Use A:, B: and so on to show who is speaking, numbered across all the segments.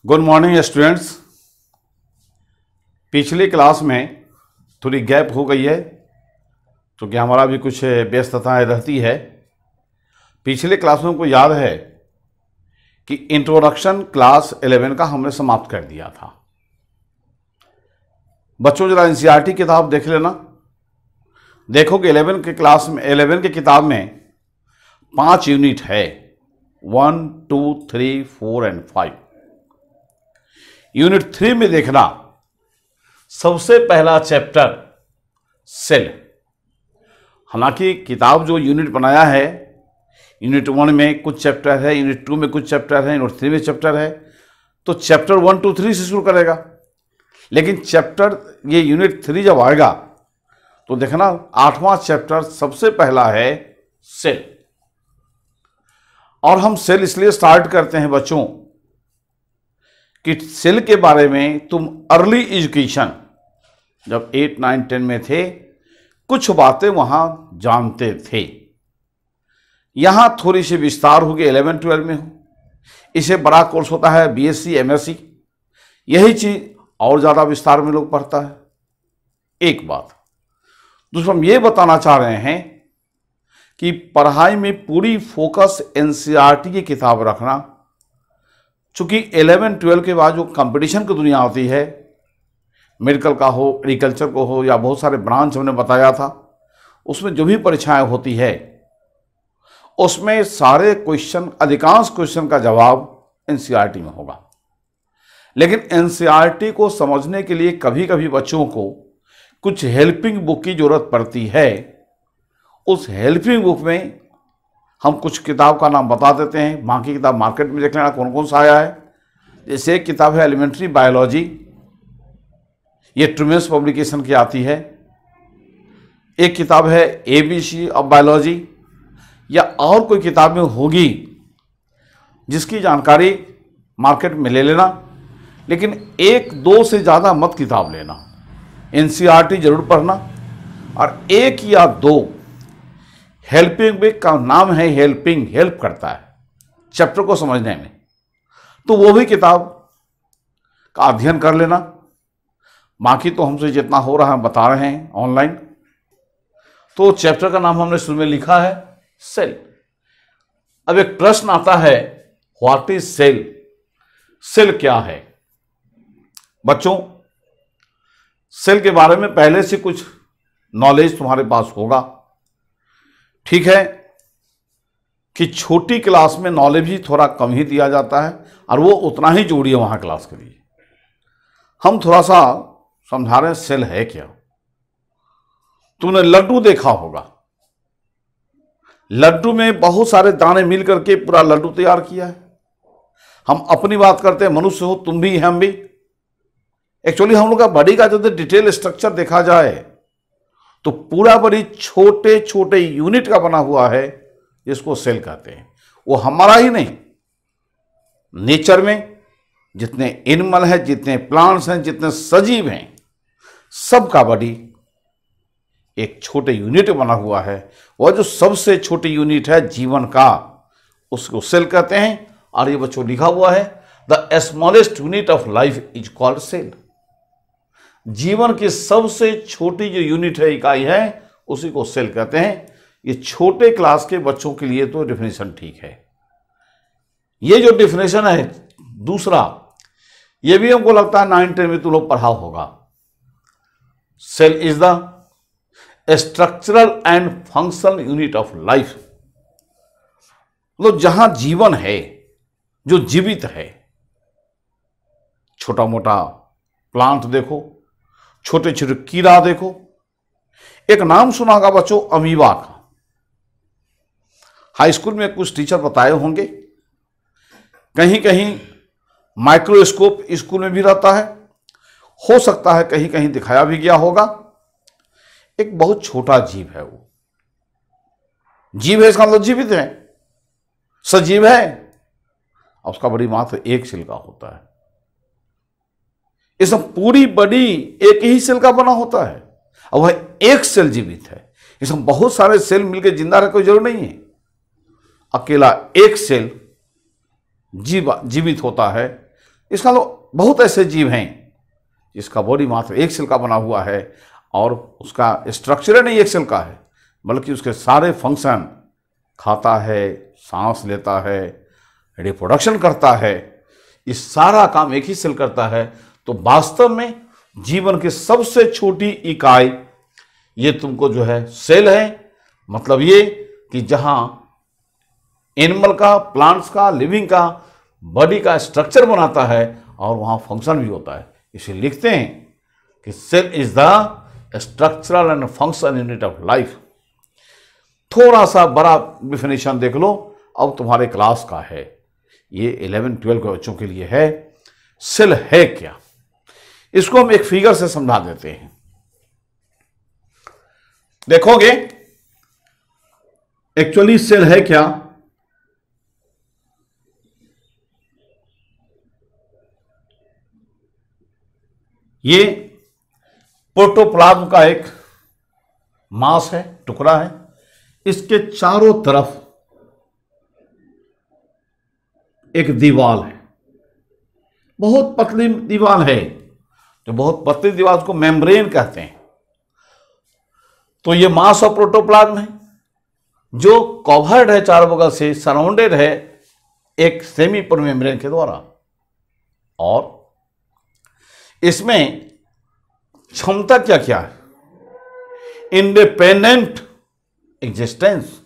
A: Good morning students. पिछली class में थोड़ी गैप हो गई है क्योंकि हमारा भी कुछ व्यस्तताएं रहती है। पिछले क्लास में हमको याद है कि इंट्रोडक्शन क्लास 11 का हमने समाप्त कर दिया था। बच्चों जरा एनसीईआरटी किताब देख लेना। देखो कि 11 के किताब में 5 यूनिट है, 1, 2, 3, 4 एंड 5। यूनिट 3 में देखना सबसे पहला चैप्टर सेल। हालांकि किताब जो यूनिट बनाया है, यूनिट 1 में कुछ चैप्टर है, यूनिट 2 में कुछ चैप्टर है, यूनिट 3 में चैप्टर है, तो चैप्टर 1, 2, 3 से शुरू करेगा। लेकिन ये यूनिट 3 जब आएगा तो देखना 8वां चैप्टर सबसे पहला है सेल। और हम सेल इसलिए स्टार्ट करते हैं बच्चों कि सेल के बारे में तुम अर्ली एजुकेशन जब 8, 9, 10 में थे कुछ बातें वहां जानते थे। यहां थोड़ी सी विस्तार होगी 11, 12 में हो। इसे बड़ा कोर्स होता है बीएससी, एमएससी, यही चीज और ज्यादा विस्तार में लोग पढ़ता है। एक बात। दूसरा, हम ये बताना चाह रहे हैं कि पढ़ाई में पूरी फोकस एनसीईआरटी की किताब रखना। चूंकि 11, 12 के बाद जो कंपटीशन की दुनिया आती है, मेडिकल का हो, एग्रीकल्चर को हो, या बहुत सारे ब्रांच हमने बताया था, उसमें जो भी परीक्षाएं होती है उसमें सारे क्वेश्चन, अधिकांश क्वेश्चन का जवाब एनसीईआरटी में होगा। लेकिन एनसीईआरटी को समझने के लिए कभी कभी बच्चों को कुछ हेल्पिंग बुक की जरूरत पड़ती है। उस हेल्पिंग बुक में हम कुछ किताब का नाम बता देते हैं, बाकी किताब मार्केट में देख लेना कौन कौन सा आया है। जैसे एक किताब है एलिमेंट्री बायोलॉजी, ये ट्रूमेंस पब्लिकेशन की आती है। एक किताब है एबीसी ऑफ बायोलॉजी, या और कोई किताब में होगी जिसकी जानकारी मार्केट में ले लेना। लेकिन 1, 2 से ज़्यादा मत किताब लेना। एनसीईआरटी जरूर पढ़ना। और 1 या 2 हेल्पिंग बुक का नाम है, हेल्पिंग, हेल्प करता है चैप्टर को समझने में, तो वो भी किताब का अध्ययन कर लेना। बाकी तो हमसे जितना हो रहा है बता रहे हैं ऑनलाइन। तो चैप्टर का नाम हमने शुरू में लिखा है सेल। अब एक प्रश्न आता है, व्हाट इज सेल? सेल क्या है? बच्चों, सेल के बारे में पहले से कुछ नॉलेज तुम्हारे पास होगा। ठीक है कि छोटी क्लास में नॉलेज ही थोड़ा कम ही दिया जाता है और वो उतना ही जोड़िए वहां क्लास के लिए। हम थोड़ा सा समझा रहे हैं सेल है क्या। तुमने लड्डू देखा होगा, लड्डू में बहुत सारे दाने मिल करके पूरा लड्डू तैयार किया है। हम अपनी बात करते हैं, मनुष्य हो तुम भी, हम भी। एक्चुअली हम लोग का बॉडी का जो डिटेल स्ट्रक्चर देखा जाए तो पूरा बड़ी छोटे छोटे यूनिट का बना हुआ है जिसको सेल कहते हैं। वो हमारा ही नहीं, नेचर में जितने एनिमल हैं, जितने प्लांट्स हैं, जितने सजीव हैं, सबका बॉडी एक छोटे यूनिट बना हुआ है। वह जो सबसे छोटी यूनिट है जीवन का, उसको सेल कहते हैं। और ये बच्चों लिखा हुआ है, the smallest unit of life is called cell. जीवन की सबसे छोटी जो यूनिट है, इकाई है, उसी को सेल कहते हैं। ये छोटे क्लास के बच्चों के लिए तो डेफिनेशन ठीक है। ये जो डेफिनेशन है दूसरा, ये भी हमको लगता है 9, 10 में तुम लोग पढ़ा होगा। Cell is the structural and functional unit of life. मतलब जहां जीवन है, जो जीवित है। छोटा मोटा प्लांट देखो, छोटे छोटे कीड़ा देखो। एक नाम सुना होगा बच्चों, अमीबा का। हाई स्कूल में कुछ टीचर बताए होंगे। कहीं कहीं माइक्रोस्कोप स्कूल में भी रहता है, हो सकता है कहीं कहीं दिखाया भी गया होगा। एक बहुत छोटा जीव है वो। जीव है इसका मतलब जीवित है, सजीव है। और उसका बड़ी मात्र 1 सेल का होता है। इसमें पूरी बॉडी एक ही सेल का बना होता है और वह 1 सेल जीवित है। इसमें बहुत सारे सेल मिलकर जिंदा रहे कोई जरूर नहीं है। अकेला 1 सेल जीवित होता है इसका तो बहुत ऐसे जीव हैं जिसका बॉडी मात्र एक सेल का बना हुआ है और उसका स्ट्रक्चर नहीं एक सेल का है, बल्कि उसके सारे फंक्शन, खाता है, सांस लेता है, रिप्रोडक्शन करता है, इस सारा काम एक ही सेल करता है। तो वास्तव में जीवन की सबसे छोटी इकाई ये तुमको जो है सेल है। मतलब ये कि जहां एनिमल का, प्लांट्स का, लिविंग का बॉडी का स्ट्रक्चर बनाता है और वहां फंक्शन भी होता है। इसे लिखते हैं कि cell is the structural and function unit of life. थोड़ा सा बड़ा डिफिनेशन देख लो, अब तुम्हारे क्लास का है, ये 11-12 के बच्चों के लिए है। सेल है क्या, इसको हम एक फिगर से समझा देते हैं। देखोगे एक्चुअली सेल है क्या, ये प्रोटोप्लाज्म का एक मांस है, टुकड़ा है। इसके चारों तरफ एक दीवार है, बहुत पतली दीवार है। जो बहुत पतली दीवार को मेम्ब्रेन कहते हैं। तो ये मास ऑफ प्रोटोप्लाज्म है जो कवर्ड है चारों बगल से, सराउंडेड है एक सेमी पोर मेम्ब्रेन के द्वारा। और इसमें क्षमता क्या क्या है, इंडिपेंडेंट एग्जिस्टेंस,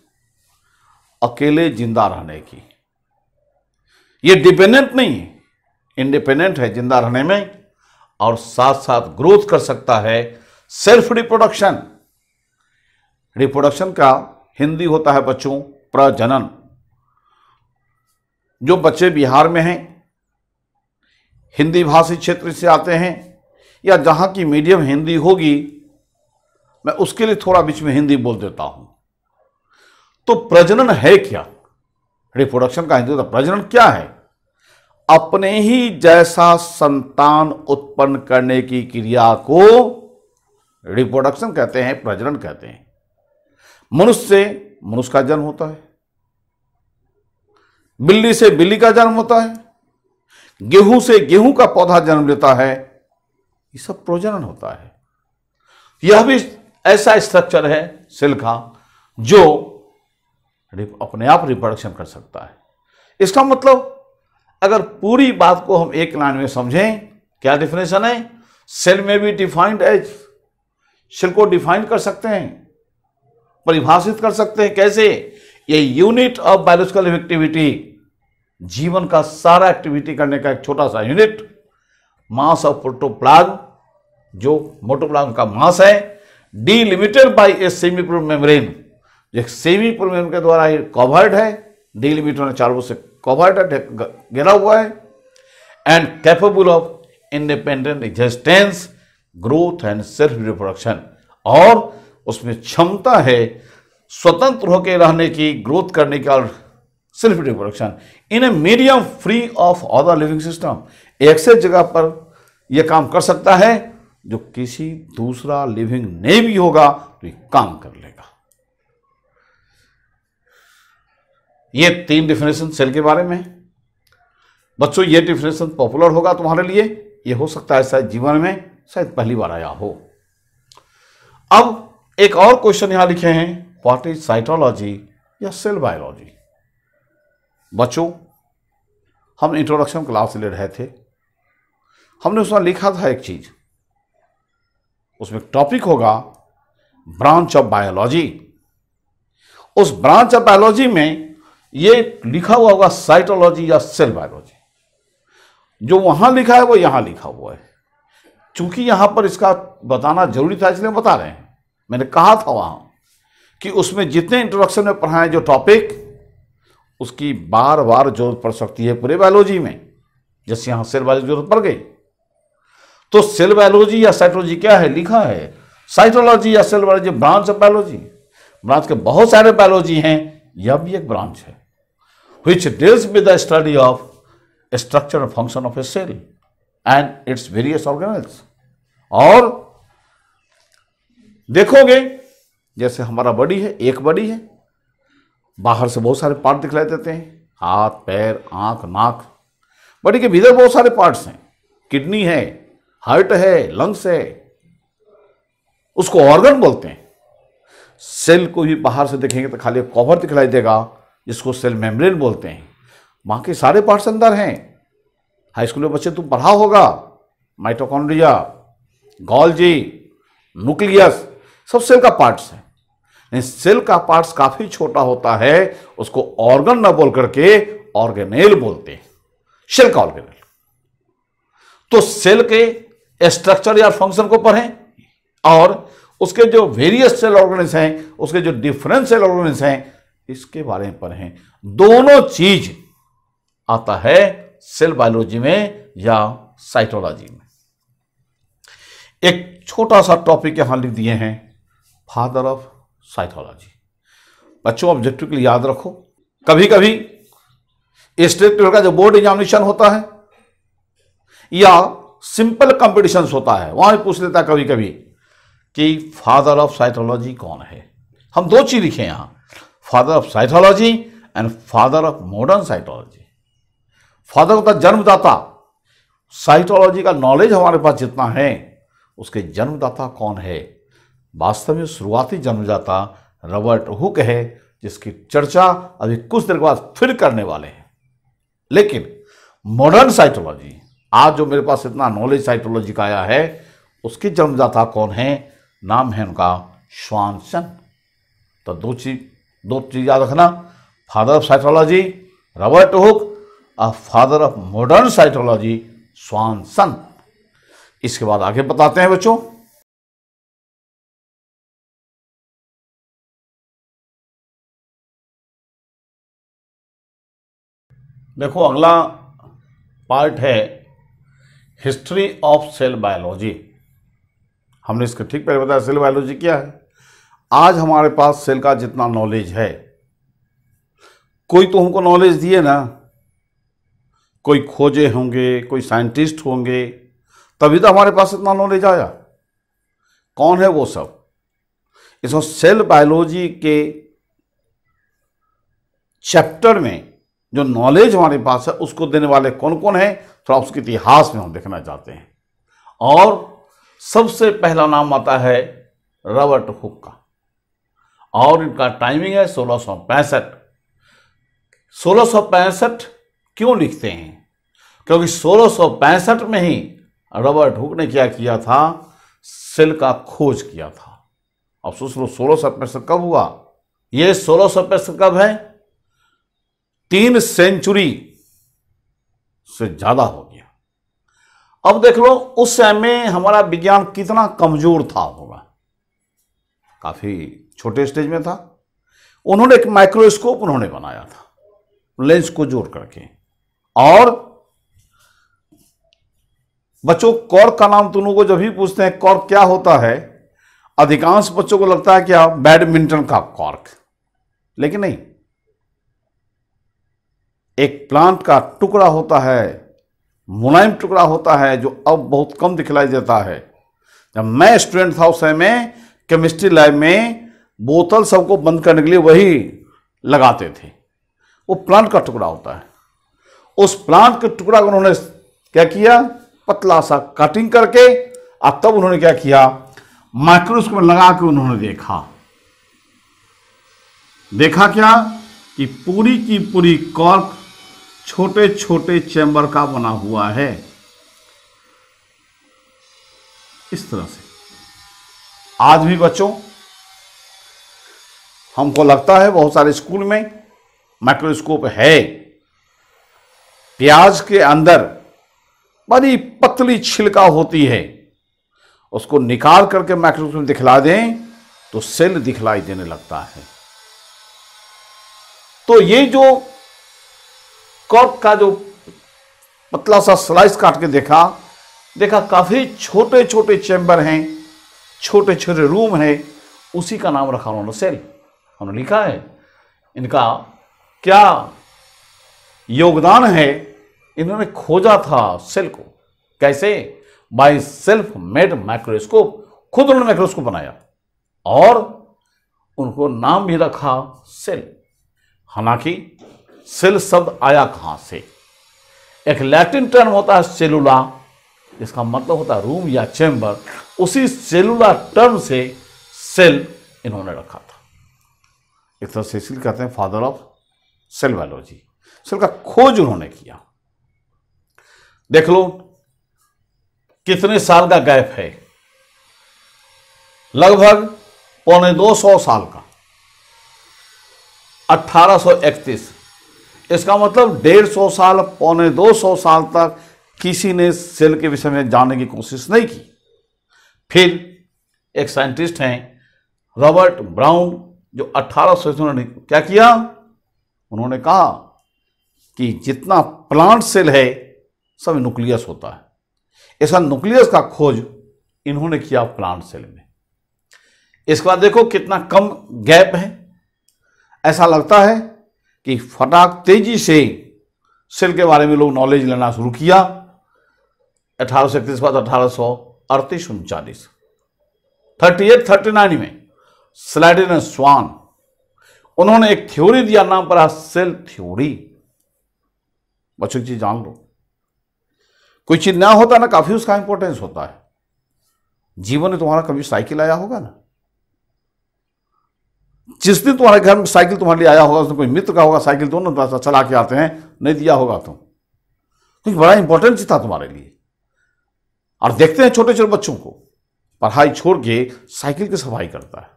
A: अकेले जिंदा रहने की। ये डिपेंडेंट नहीं है, इंडिपेंडेंट है जिंदा रहने में, और साथ साथ ग्रोथ कर सकता है, सेल्फ रिप्रोडक्शन। रिप्रोडक्शन का हिंदी होता है बच्चों प्रजनन। जो बच्चे बिहार में हैं, हिंदी भाषी क्षेत्र से आते हैं, या जहां की मीडियम हिंदी होगी, मैं उसके लिए थोड़ा बीच में हिंदी बोल देता हूं। तो प्रजनन है क्या, रिप्रोडक्शन का हिंदी होता है प्रजनन क्या है, अपने ही जैसा संतान उत्पन्न करने की क्रिया को रिप्रोडक्शन कहते हैं, प्रजनन कहते हैं। मनुष्य से मनुष्य का जन्म होता है, बिल्ली से बिल्ली का जन्म होता है, गेहूं से गेहूं का पौधा जन्म लेता है, ये सब प्रजनन होता है। यह भी ऐसा स्ट्रक्चर है सेल का जो अपने आप रिप्रोडक्शन कर सकता है। इसका मतलब अगर पूरी बात को हम एक लाइन में समझें, क्या डिफिनेशन है, सेल में भी डिफाइंड एज, सेल को डिफाइन कर सकते हैं, परिभाषित कर सकते हैं। कैसे, ये यूनिट ऑफ बायोलॉजिकल एक्टिविटी, जीवन का सारा एक्टिविटी करने का एक छोटा सा यूनिट, मास ऑफ प्रोटोप्लाज्म, जो मोटोप्लाज्म का मास है, delimited by a semi pore membrane, जो सेमी पोर मेम्ब्रेन के द्वारा कवर्ड है, डिलिमिटेड होने चारों से कवर्ड है, घेरा हुआ है, and capable of independent existence, growth and self reproduction. और उसमें क्षमता है स्वतंत्र होकर रहने की, ग्रोथ करने की और self reproduction in a medium free of other living system. एक से जगह पर यह काम कर सकता है जो किसी दूसरा लिविंग नहीं भी होगा तो ये काम कर लेगा। ये 3 डिफिनेशन सेल के बारे में। बच्चों ये डिफिनेशन पॉपुलर होगा तुम्हारे लिए, ये हो सकता है शायद जीवन में शायद पहली बार आया हो। अब एक और क्वेश्चन यहां लिखे हैं, व्हाट इज साइटोलॉजी या सेल बायोलॉजी। बच्चों हम इंट्रोडक्शन क्लास ले रहे थे, हमने उसमें लिखा था एक चीज, उसमें टॉपिक होगा ब्रांच ऑफ बायोलॉजी। उस ब्रांच ऑफ बायोलॉजी में ये लिखा हुआ होगा साइटोलॉजी या सेल बायोलॉजी। जो वहां लिखा है वो यहां लिखा हुआ है। चूंकि यहां पर इसका बताना जरूरी था इसलिए बता रहे हैं। मैंने कहा था वहां कि उसमें जितने इंट्रोडक्शन में पढ़ाए जो टॉपिक, उसकी बार बार जरूरत पड़ सकती है पूरे बायोलॉजी में, जैसे यहां सेल बायोलॉजी जरूरत पड़ गई। तो सेल बायोलॉजी या साइटोलॉजी क्या है, लिखा है साइटोलॉजी या cell biology branch of biology. Branch के बहुत सारे बायोलॉजी हैं, यह भी एक ब्रांच है which deals with the study of structure and function of a cell and its various organelles। और देखोगे जैसे हमारा बॉडी है, एक बॉडी है, बाहर से बहुत सारे पार्ट दिखलाई देते हैं, हाथ, पैर, आंख, नाक, बॉडी के भीतर बहुत सारे पार्ट्स हैं, किडनी है, हार्ट है, लंग्स है, उसको ऑर्गन बोलते हैं। सेल को भी बाहर से देखेंगे तो खाली कवर दिखलाई देगा, जिसको सेल मेम्ब्रेन बोलते हैं। बाकी सारे पार्ट्स अंदर हैं। हाई स्कूल में बच्चे तुम पढ़ा होगा, माइटोकॉन्ड्रिया, गोल्जी, न्यूक्लियस, सब सेल का पार्ट्स है। सेल का पार्ट्स काफी छोटा होता है, उसको ऑर्गन ना बोल करके ऑर्गेनेल बोलते हैं, सेल का ऑर्गेनेल। तो सेल के स्ट्रक्चर या फंक्शन को पढ़ें और उसके जो वेरियस सेल ऑर्गेनेल्स हैं, उसके जो डिफरेंट सेल ऑर्गेनेल्स हैं, इसके बारे में पढ़ें। दोनों चीज आता है सेल बायोलॉजी में या साइटोलॉजी में। एक छोटा सा टॉपिक यहां लिख दिए हैं, फादर ऑफ साइटोलॉजी। बच्चों ऑब्जेक्टिव के लिए याद रखो, कभी कभी स्टेट लेवल का जो बोर्ड एग्जामिनेशन होता है या सिंपल कंपटीशंस होता है, वहां भी पूछ लेता है कभी कभी कि फादर ऑफ साइटोलॉजी कौन है। हम दो चीज लिखे यहां, father of cytology and father of modern cytology. Father होता जन्मदाता, साइटोलॉजी का नॉलेज हमारे पास जितना है, उसके जन्मदाता कौन है। वास्तव में शुरुआती जन्मदाता रॉबर्ट हुक है, जिसकी चर्चा अभी कुछ देर के बाद फिर करने वाले हैं। लेकिन मॉडर्न साइटोलॉजी, आज जो मेरे पास इतना नॉलेज साइटोलॉजी का आया है, उसके जन्मदाता कौन है, नाम है उनका स्वानसन। तो दो चीज याद रखना, father of cytology Robert Hooke और father of modern cytology Swanson. इसके बाद आगे बताते हैं बच्चों। देखो अगला पार्ट है हिस्ट्री ऑफ सेल बायोलॉजी। हमने इसके ठीक पहले बताया सेल बायोलॉजी क्या है। आज हमारे पास सेल का जितना नॉलेज है, कोई तो हमको नॉलेज दिए ना, कोई खोजे होंगे, कोई साइंटिस्ट होंगे, तभी तो हमारे पास इतना नॉलेज आया। कौन है वो सब? इसमें सेल बायोलॉजी के चैप्टर में जो नॉलेज हमारे पास है, उसको देने वाले कौन कौन है, थोड़ा उसके इतिहास में हम देखना चाहते हैं। और सबसे पहला नाम आता है रॉबर्ट हुक का, और इनका टाइमिंग है 1665। 1665 क्यों लिखते हैं? क्योंकि 1665 में ही रॉबर्ट हुक ने क्या किया था, सेल का खोज किया था। अब सोच लो 1665 कब हुआ? ये 1665 कब है? 3 सेंचुरी से ज्यादा हो गया। अब देख लो उस समय में हमारा विज्ञान कितना कमजोर था होगा, काफी छोटे स्टेज में था। उन्होंने एक माइक्रोस्कोप उन्होंने बनाया था, लेंस को जोड़ करके। और बच्चों कॉर्क का नाम तुम लोगों को जब भी पूछते हैं कॉर्क क्या होता है, अधिकांश बच्चों को लगता है क्या बैडमिंटन का कॉर्क, लेकिन नहीं। एक प्लांट का टुकड़ा होता है, मुलायम टुकड़ा होता है, जो अब बहुत कम दिखलाई देता है। जब मैं स्टूडेंट था उस समय में केमिस्ट्री लैब में बोतल सबको बंद करने के लिए वही लगाते थे। वो प्लांट का टुकड़ा होता है। उस प्लांट के टुकड़ा को उन्होंने क्या किया, पतला सा कटिंग करके, और तब उन्होंने क्या किया, माइक्रोस्कोप में लगा के उन्होंने देखा क्या कि पूरी की पूरी कॉर्क छोटे छोटे चैम्बर का बना हुआ है। इस तरह से आज भी बच्चों हमको लगता है बहुत सारे स्कूल में माइक्रोस्कोप है। प्याज के अंदर बड़ी पतली छिलका होती है, उसको निकाल करके माइक्रोस्कोप में दिखला दें तो सेल दिखलाई देने लगता है। तो ये जो कॉर्क का जो पतला सा स्लाइस काट के देखा काफी छोटे छोटे चैम्बर हैं, छोटे छोटे रूम हैं, उसी का नाम रखा उन्होंने सेल। उन्होंने लिखा है इनका क्या योगदान है। इन्होंने खोजा था सेल को, कैसे? By self made microscope. खुद उन्होंने माइक्रोस्कोप बनाया और उनको नाम भी रखा सेल। हालांकि सेल शब्द आया कहां से? एक लैटिन टर्म होता है सेलुला, इसका मतलब होता है रूम या चेंबर। उसी सेलुलर टर्म से सेल इन्होंने रखा था। एक तरह से इसलिए कहते हैं father of cell biology. Cell का खोज उन्होंने किया। देख लो कितने साल का गैप है, लगभग 225 साल का, 1831। इसका मतलब 150 साल 225 साल तक किसी ने सेल के विषय में जानने की कोशिश नहीं की। फिर एक साइंटिस्ट हैं रॉबर्ट ब्राउन, जो 1800 उन्होंने क्या किया, उन्होंने कहा कि जितना प्लांट सेल है सब न्यूक्लियस होता है। ऐसा न्यूक्लियस का खोज इन्होंने किया प्लांट सेल में। इसके बाद देखो कितना कम गैप है। ऐसा लगता है कि फटाक तेजी से सेल के बारे में लोग नॉलेज लेना शुरू किया। 1831 के बाद 1838, 39, 38, 39 में स्लाइडन एंड स्वान उन्होंने एक थ्योरी दिया, नाम पड़ा सेल थ्योरी। बच्चों की चीज जान लो, कोई चीज नया होता है ना, काफी उसका इंपॉर्टेंस होता है। जीवन में तुम्हारा कभी साइकिल आया होगा ना, जिस दिन तुम्हारे घर में साइकिल तुम्हारे लिए आया होगा, उसने कोई मित्र का होगा साइकिल, दोनों पैसा चला के आते हैं, नहीं दिया होगा तुम, क्योंकि बड़ा इंपॉर्टेंट चीज था तुम्हारे लिए। और देखते हैं छोटे छोटे बच्चों को पढ़ाई छोड़ के साइकिल की सफाई करता है।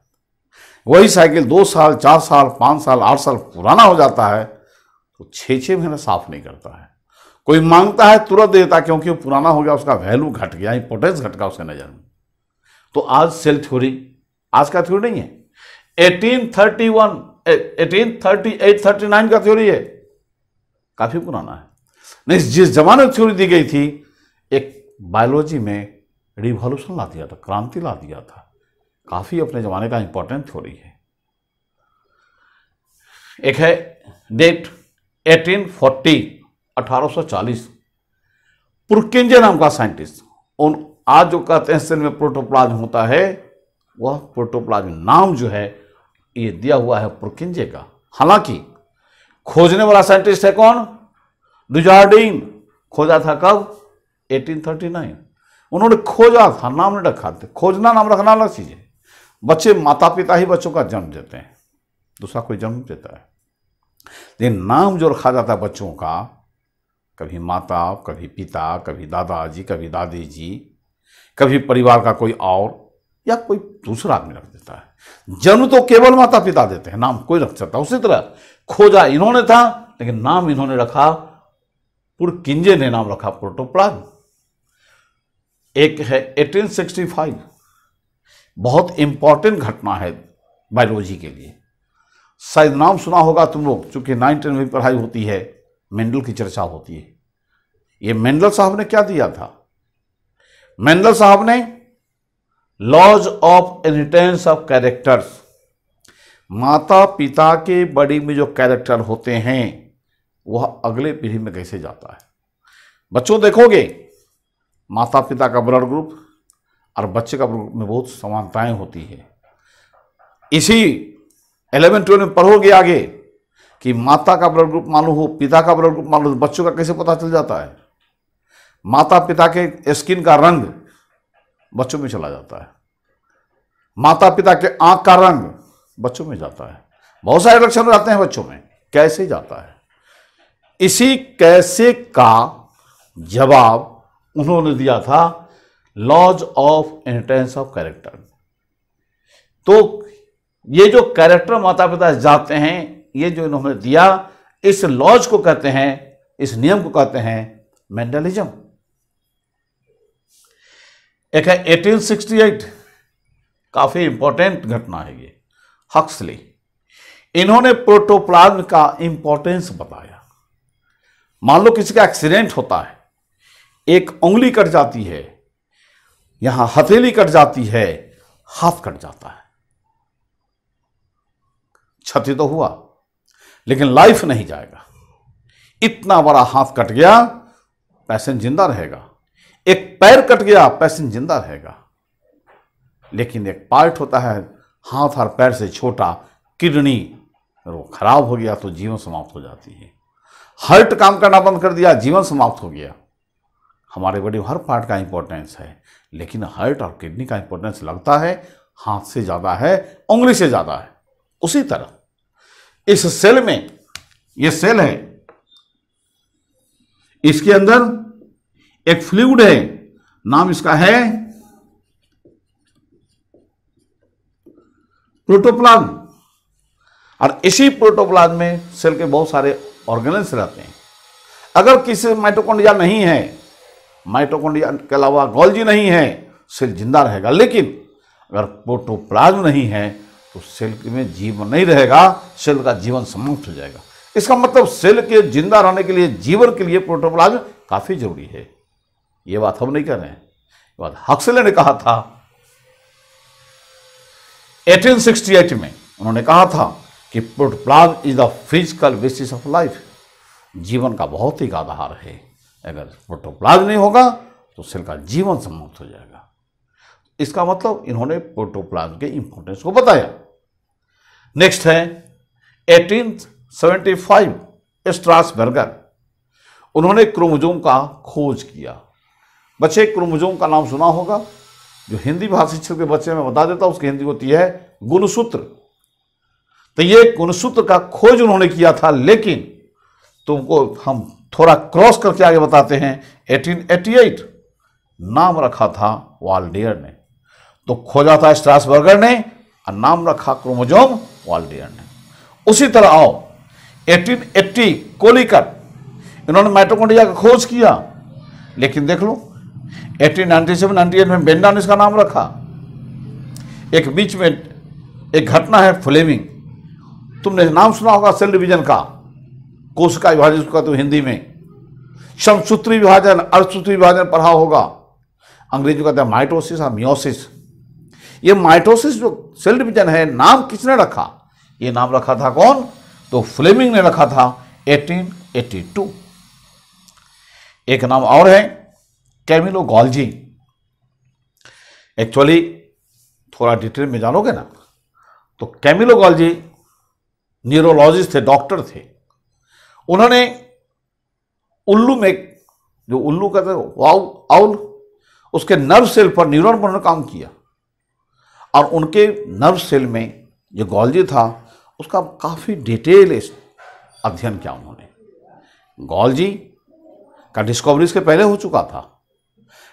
A: वही साइकिल 2 साल 4 साल 5 साल 8 साल पुराना हो जाता है तो 6-6 महीने साफ नहीं करता है। कोई मांगता है तुरंत देता, क्योंकि वो पुराना हो गया, उसका वैल्यू घट गया, इंपॉर्टेंस घट गया उसके नजर में। तो आज सेल थ्योरी आज का थ्योरी नहीं है, 1831 1838 39 का थ्योरी है, काफी पुराना है। नहीं, जिस जमाने में थ्योरी दी गई थी, एक बायोलॉजी में रिवॉल्यूशन ला दिया था, क्रांति ला दिया था। काफी अपने जमाने का इंपॉर्टेंट थ्योरी है। एक है डेट 1840 1840, पुरकिंजे नाम का साइंटिस्ट। उन आज जो कहते हैं सेल में प्रोटोप्लाज्म होता है, वह प्रोटोप्लाज्म नाम जो है ये दिया हुआ है पुरकिंजे का। हालांकि खोजने वाला साइंटिस्ट है कौन, डुजार्डिन। खोजा था कब, 1839। उन्होंने खोजा था, नाम नहीं रखा था। खोजना नाम रखना अलग चीज है। बच्चे, माता पिता ही बच्चों का जन्म देते हैं, दूसरा कोई जन्म देता है। लेकिन नाम जो रखा जाता है बच्चों का, कभी माता, कभी पिता, कभी दादाजी, कभी दादी जी, कभी परिवार का कोई और या कोई दूसरा आदमी रख देता है। जन्म तो केवल माता पिता देते हैं, नाम कोई रख सकता है। उसी तरह खोजा इन्होंने था, लेकिन नाम इन्होंने रखा, पुरकिंजे ने नाम रखा प्रोटोप्लाज्म। एक है 1865, बहुत इंपॉर्टेंट घटना है बायोलॉजी के लिए। शायद नाम सुना होगा तुम लोग, चूंकि 9th में पढ़ाई होती है, मेंडल की चर्चा होती है। ये मेंडल साहब ने क्या दिया था, मेंडल साहब ने laws of inheritance of characters, माता पिता के बॉडी में जो कैरेक्टर होते हैं वह अगले पीढ़ी में कैसे जाता है। बच्चों देखोगे, माता पिता का ब्लड ग्रुप और बच्चे का ब्लड ग्रुप में बहुत समानताएं होती है। इसी 11-12 में पढ़ोगे आगे कि माता का ब्लड ग्रुप मालूम हो, पिता का ब्लड ग्रुप मालूम हो, बच्चों का कैसे पता चल जाता है। माता पिता के स्किन का रंग बच्चों में चला जाता है, माता पिता के आंख का रंग बच्चों में जाता है, बहुत सारे लक्षण जाते हैं बच्चों में, कैसे जाता है। इसी कैसे का जवाब उन्होंने दिया था laws of inheritance of character. तो ये जो कैरेक्टर माता पिता जाते हैं, ये जो इन्होंने दिया, इस लॉज को कहते हैं, इस नियम को कहते हैं मेंडलिज्म। एक है 1868, काफी इंपॉर्टेंट घटना है ये, हक्सली। इन्होंने प्रोटोप्लाज्म का इंपॉर्टेंस बताया। मान लो किसी का एक्सीडेंट होता है, एक उंगली कट जाती है, यहां हथेली कट जाती है, हाथ कट जाता है, क्षति तो हुआ लेकिन लाइफ नहीं जाएगा। इतना बड़ा हाथ कट गया, पेशेंट जिंदा रहेगा। एक पैर कट गया, पेशेंट जिंदा रहेगा। लेकिन एक पार्ट होता है हाथ और पैर से छोटा, किडनी, वो खराब हो गया तो जीवन समाप्त हो जाती है। हार्ट काम करना बंद कर दिया, जीवन समाप्त हो गया। हमारे बॉडी में हर पार्ट का इंपॉर्टेंस है, लेकिन हार्ट और किडनी का इंपॉर्टेंस लगता है हाथ से ज़्यादा है, उंगली से ज़्यादा है। उसी तरह इस सेल में, ये सेल है, इसके अंदर एक फ्लूइड है, नाम इसका है प्रोटोप्लाज्म। और इसी प्रोटोप्लाज्म में सेल के बहुत सारे ऑर्गेनेल्स रहते हैं। अगर किसी माइटोकॉन्ड्रिया नहीं है, माइटोकॉन्ड्रिया के अलावा गोल्जी नहीं है, सेल जिंदा रहेगा। लेकिन अगर प्रोटोप्लाज्म नहीं है तो सेल में जीवन नहीं रहेगा, सेल का जीवन समाप्त हो जाएगा। इसका मतलब सेल के जिंदा रहने के लिए, जीवन के लिए प्रोटोप्लाज्म काफी जरूरी है। यह बात हम नहीं कर रहे हैं, ये बात हक्सले ने कहा था 1868 में। उन्होंने कहा था कि protoplasm is the physical basis of life, जीवन का भौतिक आधार है। अगर प्रोटोप्लाज्म नहीं होगा तो सेल का जीवन समाप्त हो जाएगा। इसका मतलब इन्होंने प्रोटोप्लाज्म के इंपॉर्टेंस को बताया। नेक्स्ट है 1875 स्ट्रासबर्गर, उन्होंने क्रोमोसोम का खोज किया। बच्चे क्रोमोसोम का नाम सुना होगा, जो हिंदी भाषी के बच्चे में बता देता हूं, उसकी हिंदी होती है गुणसूत्र। तो ये गुणसूत्र का खोज उन्होंने किया था, लेकिन तुमको हम थोड़ा क्रॉस करके आगे बताते हैं। 1888 नाम रखा था वाल्डेयर ने, तो खोजा था स्ट्रासबर्गर ने और नाम रखा क्रोमोसोम वाल्डेयर ने। उसी तरह आओ 1880 कोलिकर, इन्होंने माइटोकॉन्ड्रिया का खोज किया, लेकिन देख लो 1897-98 में बेंडा ने इसका नाम रखा। एक बीच में एक घटना है फ्लेमिंग, तुमने नाम सुना होगा सेल डिवीजन का, कोशिका विभाजन का, तो हिंदी में समसूत्री विभाजन, अर्धसूत्री विभाजन पढ़ा होगा। अंग्रेजी में कहते हैं माइटोसिस और मियोसिस। ये माइटोसिस जो सेल डिवीजन है, नाम किसने रखा? ये नाम रखा था कौन? तो फ्लेमिंग ने रखा था 1882। एक नाम और है कैमिलो गोल्जी। एक्चुअली थोड़ा डिटेल में जानोगे ना, तो कैमिलो गोल्जी न्यूरोलॉजिस्ट थे, डॉक्टर थे। उन्होंने उल्लू में, जो उल्लू कहते हैं आउल, उसके नर्व सेल पर न्यूरॉन पर काम किया, और उनके नर्व सेल में जो गोल्जी था उसका काफी डिटेल अध्ययन किया उन्होंने। गोल्जी का डिस्कवरी इसके पहले हो चुका था,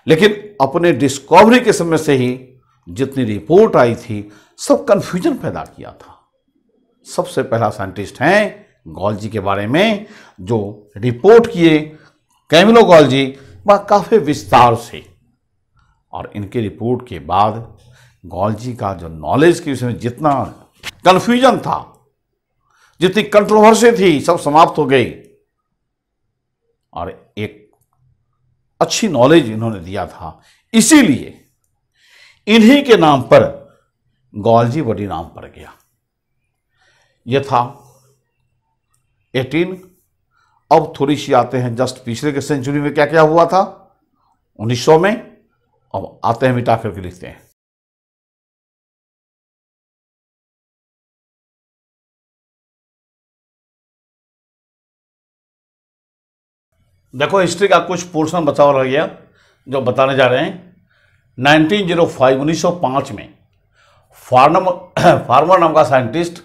A: लेकिन अपने डिस्कवरी के समय से ही जितनी रिपोर्ट आई थी सब कंफ्यूजन पैदा किया था। सबसे पहला साइंटिस्ट हैं गोल्जी के बारे में जो रिपोर्ट किए, कैमिलो गोल्जी, वह काफी विस्तार से। और इनके रिपोर्ट के बाद गोल्जी का जो नॉलेज के विषय में जितना कंफ्यूजन था, जितनी कंट्रोवर्सी थी, सब समाप्त हो गई, और एक अच्छी नॉलेज इन्होंने दिया था। इसीलिए इन्हीं के नाम पर गोल्जी बॉडी नाम पड़ गया। यह था 18। अब थोड़ी सी आते हैं जस्ट पिछले के सेंचुरी में क्या क्या हुआ था 1900 में। अब आते हैं, मिटा करके लिखते हैं। देखो हिस्ट्री का कुछ पोर्शन बचा हुआ रह गया जो बताने जा रहे हैं। 1905 में फार्मर नाम का साइंटिस्ट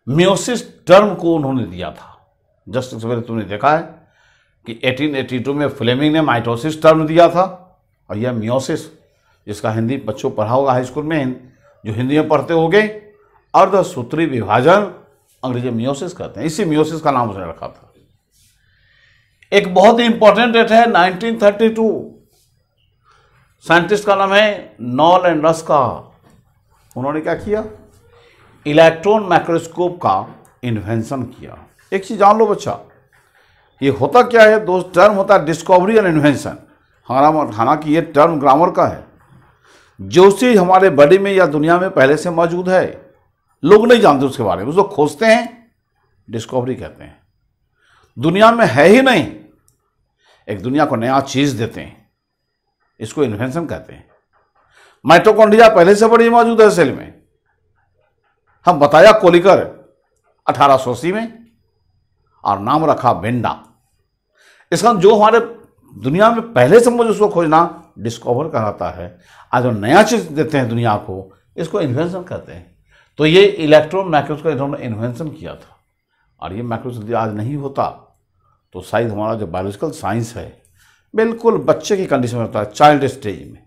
A: मियोसिस टर्म को उन्होंने दिया था। जस्ट सवेरे तुमने देखा है कि 1882 में फ्लेमिंग ने माइटोसिस टर्म दिया था, और यह मियोसिस, जिसका हिंदी बच्चों पढ़ा होगा हाई स्कूल में, जो हिंदी में पढ़ते होंगे, अर्धसूत्री विभाजन, अंग्रेजी में मियोसिस कहते हैं। इसी मियोसिस का नाम उसने रखा था। एक बहुत ही इंपॉर्टेंट डेट है 1932। साइंटिस्ट का नाम है नॉल एंड रस्का। उन्होंने क्या किया? इलेक्ट्रॉन माइक्रोस्कोप का इन्वेंशन किया। एक चीज जान लो बच्चा, ये होता क्या है, दो टर्म होता है डिस्कवरी एंड इन्वेंशन। हालांकि ये टर्म ग्रामर का है। जो चीज हमारे बॉडी में या दुनिया में पहले से मौजूद है, लोग नहीं जानते उसके बारे में, उसको खोजते हैं, डिस्कवरी कहते हैं। दुनिया में है ही नहीं, एक दुनिया को नया चीज देते हैं, इसको इन्वेंशन कहते हैं। माइटोकॉन्ड्रिया पहले से बड़ी मौजूद है सेल में, हम बताया कोलिकर 1880 में, और नाम रखा वेंडा। इसका जो हमारे दुनिया में पहले से मुझे उसको खोजना डिस्कवर कहलाता है। आज जो नया चीज देते हैं दुनिया को, इसको इन्वेंशन कहते हैं। तो ये इलेक्ट्रॉन माइक्रोस्कोप इन्होंने इन्वेंशन किया था, और ये माइक्रोस्कोप आज नहीं होता तो शायद हमारा जो बायोलॉजिकल साइंस है बिल्कुल बच्चे की कंडीशन में होता है, चाइल्ड स्टेज में।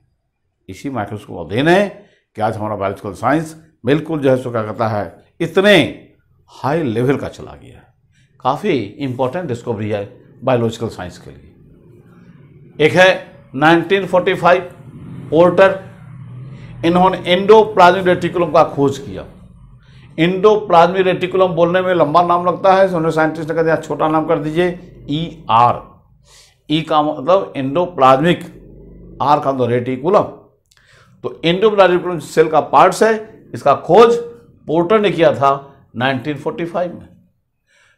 A: इसी माइक्रोस्कोप का देन है कि आज हमारा बायोलॉजिकल साइंस बिल्कुल जो है सो क्या कहता है, इतने हाई लेवल का चला गया है। काफ़ी इंपॉर्टेंट डिस्कवरी है बायोलॉजिकल साइंस के लिए। एक है 1945 पोर्टर, इन्होंने एंडोप्लाज्मिक रेटिकुलम का खोज किया। एंडोप्लाज्मिक रेटिकुलम बोलने में लंबा नाम लगता है, उन्होंने साइंटिस्ट ने कहा दिया छोटा नाम कर दीजिए ER। ई का मतलब एंडोप्लाज्मिक, आर का मतलब रेटिकुलम। तो एंडोप्लाज्मिक सेल का पार्ट्स है, इसका खोज पोर्टर ने किया था 1945 में।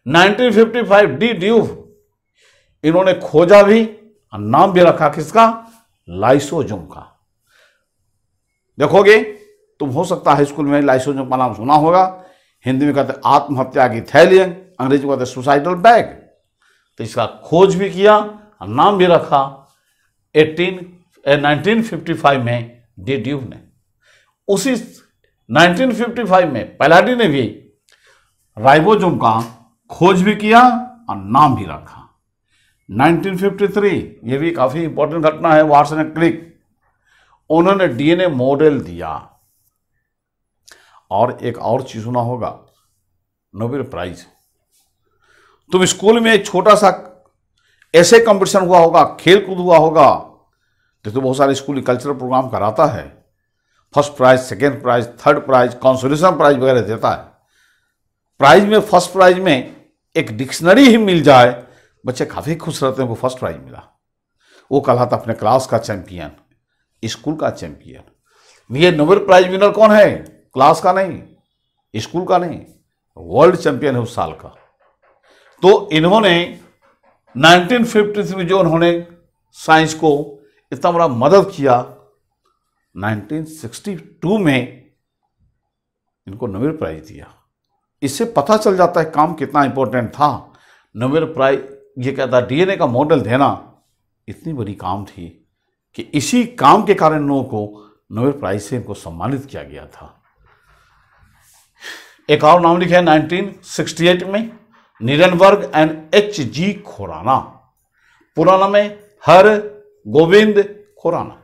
A: 1955 डी ड्यूव इन्होंने खोजा भी और नाम भी रखा किसका, लाइसोसोम का। देखोगे तुम, हो सकता है स्कूल में लाइसोसोम का नाम सुना होगा। हिंदी में कहते हैं आत्महत्या की थैली, अंग्रेजी में कहते हैं सुसाइडल बैग। तो इसका खोज भी किया और नाम भी रखा 1955 में डी ड्यूव ने। उसी 1955 में पैलाडी ने भी राइबोसोम का खोज भी किया और नाम भी रखा। 1953 ये भी काफी इंपॉर्टेंट घटना है, वाटसन एंड क्रिक, उन्होंने DNA मॉडल दिया। और एक और चीज सुना होगा, नोबेल प्राइज। तुम स्कूल में एक छोटा सा ऐसे कंपटीशन हुआ होगा, खेल कूद हुआ होगा, तो बहुत सारे स्कूल कल्चरल प्रोग्राम कराता है, first prize, second prize, third prize, consolation prize वगैरह देता है। प्राइज में, फर्स्ट प्राइज में एक डिक्शनरी ही मिल जाए, बच्चे काफी खुश रहते हैं, वो फर्स्ट प्राइज मिला। वो कहलाता अपने क्लास का चैंपियन, स्कूल का चैंपियन। ये नोबेल प्राइज विनर कौन है, क्लास का नहीं, स्कूल का नहीं, वर्ल्ड चैंपियन है उस साल का। तो इन्होंने 1953 में जो उन्होंने साइंस को इतना बड़ा मदद किया, 1962 में इनको नोबेल प्राइज दिया। इससे पता चल जाता है काम कितना इंपॉर्टेंट था। नोबेल प्राइज ये कहता DNA का मॉडल देना इतनी बड़ी काम थी कि इसी काम के कारण लोगों को नोबेल प्राइज से इनको सम्मानित किया गया था। एक और नाम लिखा है 1968 में, नीरेनबर्ग एंड HG खुराना, पूरा नाम है हर गोविंद खुराना।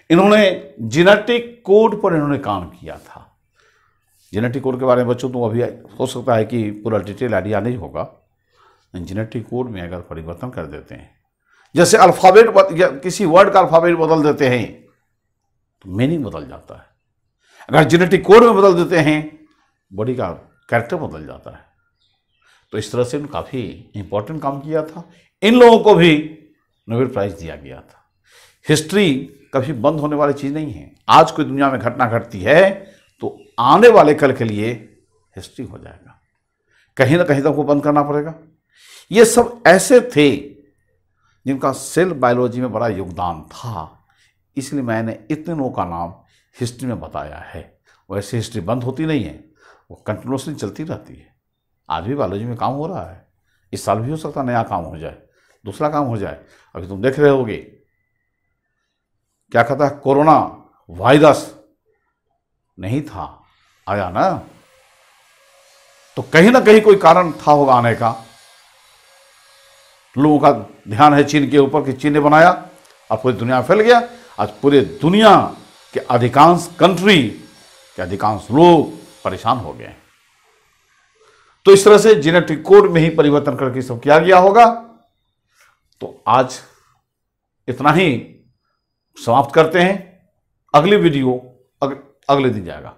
A: इन्होंने जेनेटिक कोड पर इन्होंने काम किया था। जेनेटिक कोड के बारे में बच्चों तो अभी हो सकता है कि पूरा डिटेल आइडिया नहीं होगा। जेनेटिक कोड में अगर परिवर्तन कर देते हैं, जैसे अल्फाबेट या किसी वर्ड का अल्फाबेट बदल देते हैं तो मीनिंग बदल जाता है। अगर जेनेटिक कोड में बदल देते हैं, बॉडी का कैरेक्टर बदल जाता है। तो इस तरह से उन्होंने काफ़ी इंपॉर्टेंट काम किया था। इन लोगों को भी नोबेल प्राइज दिया गया था। हिस्ट्री कभी बंद होने वाली चीज़ नहीं है। आज कोई दुनिया में घटना घटती है तो आने वाले कल के लिए हिस्ट्री हो जाएगा, कहीं ना कहीं तो आपको बंद करना पड़ेगा। ये सब ऐसे थे जिनका सेल बायोलॉजी में बड़ा योगदान था, इसलिए मैंने इतने लोगों का नाम हिस्ट्री में बताया है। वैसे हिस्ट्री बंद होती नहीं है, वो कंटिन्यूसली चलती रहती है। आज भी बायोलॉजी में काम हो रहा है, इस साल भी हो सकता है नया काम हो जाए, दूसरा काम हो जाए। अभी तुम देख रहे होगे क्या कहता है, कोरोना वायरस नहीं था, आया ना, तो कहीं ना कहीं कोई कारण था होगा आने का। लोगों का ध्यान है चीन के ऊपर कि चीन ने बनाया और पूरी दुनिया में फैल गया। आज पूरे दुनिया के अधिकांश कंट्री के अधिकांश लोग परेशान हो गए। तो इस तरह से जेनेटिक कोड में ही परिवर्तन करके सब किया गया होगा। तो आज इतना ही समाप्त करते हैं। अगली वीडियो अगले दिन जाएगा।